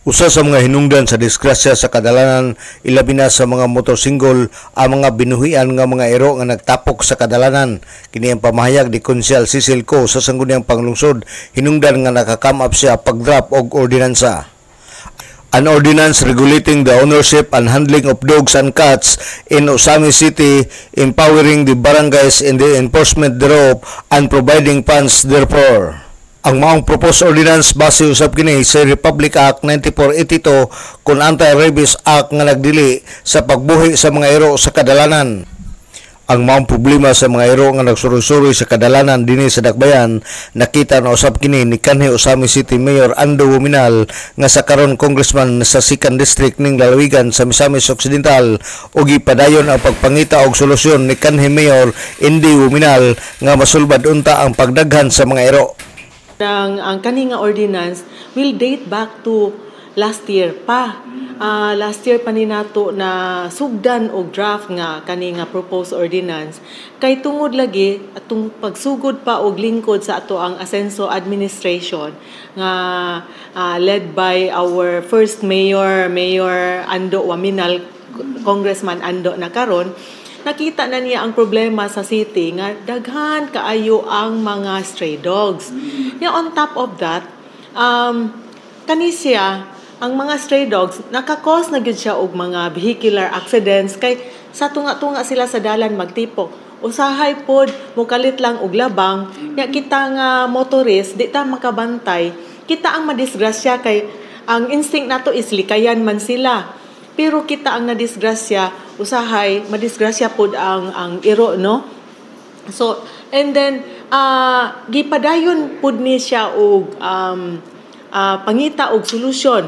Usa sa mga hinungdan sa disgrasya sa kadalanan, ilabi na sa mga motorsinggol ang mga binuhian nga mga ero nga nagtapok sa kadalanan. Kini ang pamahayag ni Konsyal Cecil Co sa Sangguniang Panglungsod, hinungdan nga nakakam up siya pagdrap og ordinansa. An ordinance regulating the ownership and handling of dogs and cats in Osami City, empowering the barangays in the enforcement thereof and providing funds therefore. Ang maong proposed ordinance base usab kini sa Republic Act 9482 kun Anti-Rabies Act nga nagdili sa pagbuhi sa mga ero sa kadalanan. Ang maong problema sa mga ero nga nagsuroy-suroy sa kadalanan dinhi sa Dakbayan nakita na usab kini ni kanhi Osami City Mayor Ando Wuminal nga sa karon congressman sa 2nd District ning Lalawigan sa Misamis Occidental ug gipadayon ang pagpangita og solusyon ni kanhi Mayor Indy Wuminal nga masulbad unta ang pagdaghan sa mga ero. Ang kaninga ordinance will date back to last year pa. Last year pa ni nato na sugdan og draft nga kaninga proposed ordinance. Kay tungod lagi atong pagsugod pa og lingkod sa ato ang Asenso administration nga led by our first mayor, Mayor Ando Wuminal, Congressman Ando na karon. Nakita na niya ang problema sa city nga daghan kaayo ang mga stray dogs. On top of that, kanisya ang mga stray dogs nakakos na gyud siya og mga vehicular accidents kay sa tunga-tunga sila sa dalan magtipok. Usahay pod mukalit lang og labang nya kita nga motorist di ta makabantay. Kita ang madisgrasya kay ang instinct nato is likayan man sila. Pero kita ang nadisgrasya, usahay, madisgrasya pod ang iro, no? So, and then, gipadayon pod ni siya og pangita og solusyon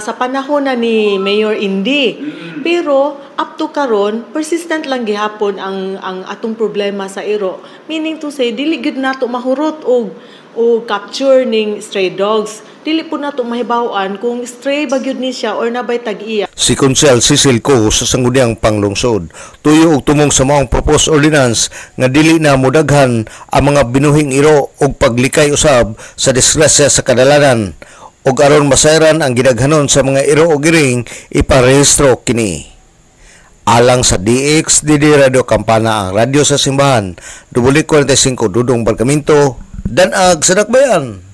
sa panahon na ni Mayor Indy. Pero, up to karon, persistent lang gihapon ang atong problema sa iro. Meaning to say, dili gud nato mahurot og capture ning stray dogs. Dili po nato mahibaw-an kung stray ba gyud ni siya or nabay tag-iya. Si Konsyal Cecil Co sa Sangguniang Panglungsod tuyo og tumong sa maong proposed ordinance nga dili na mudaghan ang mga binuhing iro og paglikay usab sa disgrasya sa kadalanan ug aron masayran ang gidaghanon sa mga iro og iring iparehistro kini. Alang sa DXDD Radio Campana, ang radyo sa simbahan, 45 Dudong Barkamento, Danag sa Dakbayan.